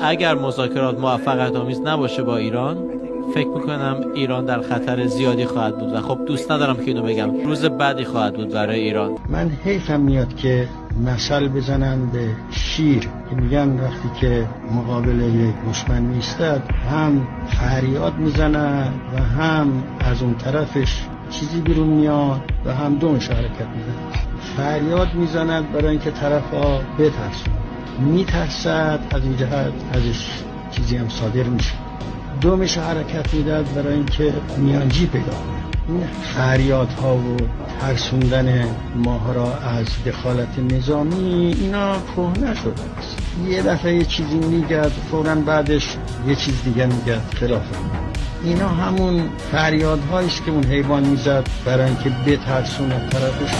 اگر مذاکرات موفقیت آمیز نباشه با ایران، فکر میکنم ایران در خطر زیادی خواهد بود و خب دوست ندارم که اینو بگم، روز بعدی خواهد بود برای ایران. من حیفم میاد که مثل بزنن به شیر که میگن وقتی که مقابل یک دشمن میستد هم فریاد میزند و هم از اون طرفش چیزی بیرون میاد و هم دونش حرکت میزند. فریاد میزند برای اینکه طرفا بترسن، میترسد از این جهت ازش چیزی هم صادر میشه. دومش حرکت میداد برای اینکه میانجی پیدا کنه. این فریادها و ترسوندن ماها را از دخالت نظامی اینا کهنه شده است. یه دفعه یه چیزی میگه فوراً بعدش یه چیز دیگه میگه خلافه. اینا همون فریادهاییست که اون حیوان میزد برای اینکه بترسونه طرفش.